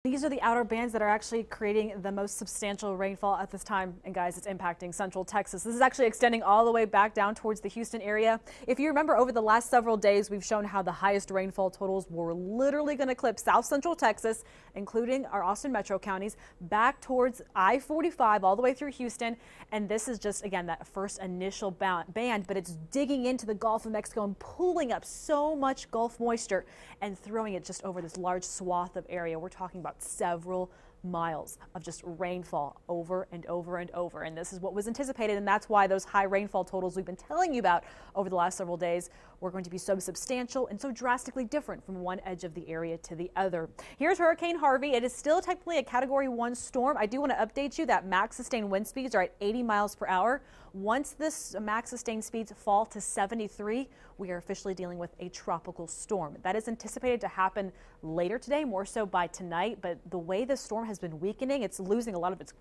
These are the outer bands that are actually creating the most substantial rainfall at this time. And guys, it's impacting central Texas. This is actually extending all the way back down towards the Houston area. If you remember, over the last several days, we've shown how the highest rainfall totals were literally going to clip south central Texas, including our Austin metro counties, back towards I-45 all the way through Houston. And this is just, again, that first initial band, but it's digging into the Gulf of Mexico and pulling up so much Gulf moisture and throwing it just over this large swath of area. We're talking about several miles of just rainfall over and over and over. And this is what was anticipated. And that's why those high rainfall totals we've been telling you about over the last several days were going to be so substantial and so drastically different from one edge of the area to the other. Here's Hurricane Harvey. It is still technically a Category 1 storm. I do want to update you that max sustained wind speeds are at 80 miles per hour. Once this max sustained speeds fall to 73, we are officially dealing with a tropical storm. That is anticipated to happen later today, more so by tonight. But the way the storm has been weakening, it's losing a lot of its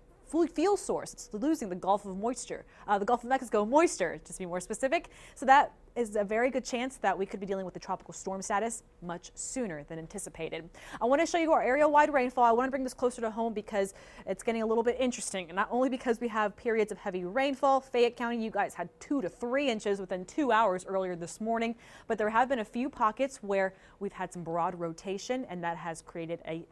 fuel source. It's losing the Gulf of Mexico moisture, just to be more specific. So that is a very good chance that we could be dealing with the tropical storm status much sooner than anticipated. I want to show you our area-wide rainfall. I want to bring this closer to home because it's getting a little bit interesting. And not only because we have periods of heavy rainfall. Fayette County, you guys had 2 to 3 inches within 2 hours earlier this morning. But there have been a few pockets where we've had some broad rotation, and that has created a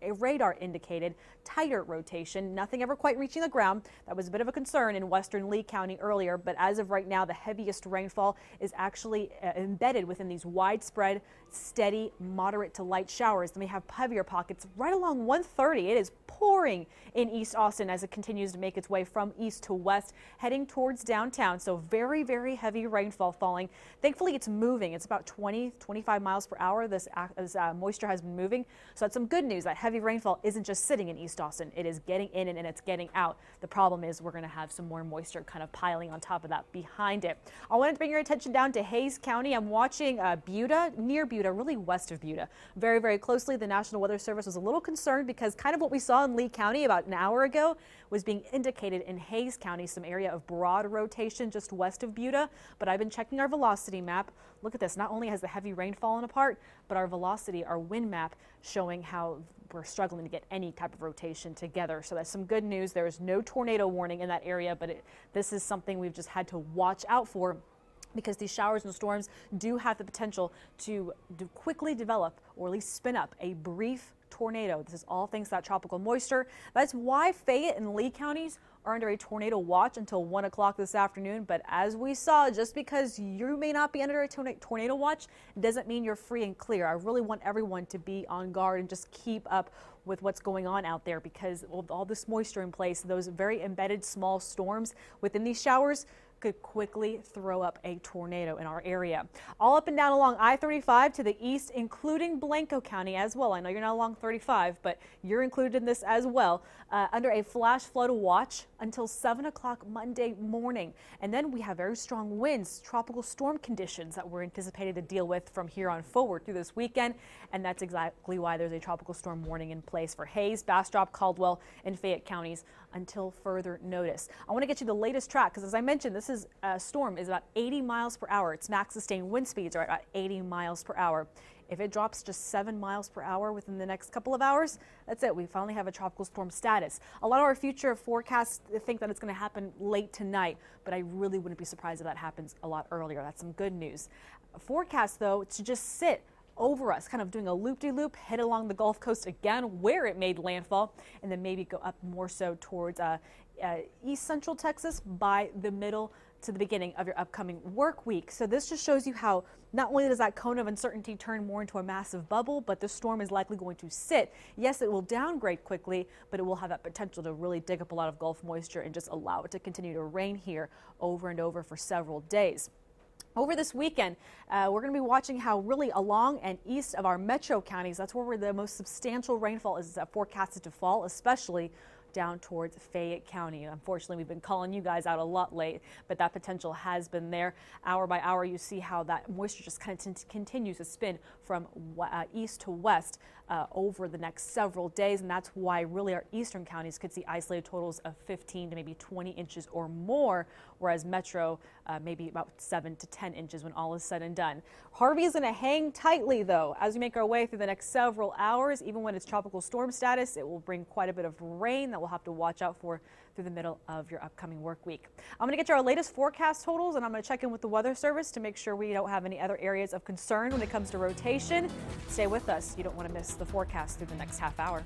radar-indicated tighter rotation. Nothing ever quite reaching the ground. That was a bit of a concern in western Lee County earlier. But as of right now, the heaviest rainfall is actually embedded within these widespread, steady, moderate to light showers. Then we have heavier pockets right along 130. It is pouring in East Austin as it continues to make its way from east to west, heading towards downtown. So very, very heavy rainfall falling. Thankfully, it's moving. It's about 20-25 miles per hour. This moisture has been moving. So that's some good news. That heavy rainfall isn't just sitting in East Austin. It is getting in and it's getting out. The problem is we're going to have some more moisture kind of piling on top of that behind it. I wanted to bring your attention down to Hays County. I'm watching Buda, near Buda, really west of Buda, very, very closely. The National Weather Service was a little concerned because kind of what we saw in Lee County about an hour ago was being indicated in Hays County, some area of broad rotation just west of Buda. But I've been checking our velocity map. Look at this. Not only has the heavy rain fallen apart, but our velocity, our wind map, showing how we're struggling to get any type of rotation together. So that's some good news. There is no tornado warning in that area, but this is something we've just had to watch out for, because these showers and storms do have the potential to quickly develop or at least spin up a brief tornado. This is all thanks to that tropical moisture. That's why Fayette and Lee counties are under a tornado watch until 1 o'clock this afternoon. But as we saw, just because you may not be under a tornado watch doesn't mean you're free and clear. I really want everyone to be on guard and just keep up with what's going on out there, because with all this moisture in place, those very embedded small storms within these showers could quickly throw up a tornado in our area. All up and down along I-35 to the east, including Blanco County as well. I know you're not along 35, but you're included in this as well, under a flash flood watch until 7 o'clock Monday morning. And then we have very strong winds, tropical storm conditions that we're anticipated to deal with from here on forward through this weekend. And that's exactly why there's a tropical storm warning in place for Hays, Bastrop, Caldwell, and Fayette counties until further notice. I want to get you the latest track because, as I mentioned, this storm is about 80 miles per hour. Its max sustained wind speeds are at about 80 miles per hour. If it drops just 7 miles per hour within the next couple of hours, that's it. We finally have a tropical storm status. A lot of our future forecasts think that it's going to happen late tonight, but I really wouldn't be surprised if that happens a lot earlier. That's some good news. Forecast, though, to just sit over us, kind of doing a loop-de-loop, head along the Gulf Coast again where it made landfall, and then maybe go up more so towards east central Texas by the middle to the beginning of your upcoming work week. So this just shows you how not only does that cone of uncertainty turn more into a massive bubble, but the storm is likely going to sit. Yes, it will downgrade quickly, but it will have that potential to really dig up a lot of Gulf moisture and just allow it to continue to rain here over and over for several days. Over this weekend, we're going to be watching how really along and east of our metro counties, that's where the most substantial rainfall is forecasted to fall, especially down towards Fayette County. Unfortunately, we've been calling you guys out a lot late, but that potential has been there. Hour by hour, you see how that moisture just kind of continues to spin from east to west. over the next several days, and that's why really our eastern counties could see isolated totals of 15 to maybe 20 inches or more, whereas metro maybe about 7 to 10 inches when all is said and done. Harvey is going to hang tightly, though, as we make our way through the next several hours. Even when it's tropical storm status, it will bring quite a bit of rain that we'll have to watch out for through the middle of your upcoming work week. I'm going to get you our latest forecast totals, and I'm going to check in with the Weather Service to make sure we don't have any other areas of concern when it comes to rotation. Stay with us. You don't want to miss the forecast through the next half hour.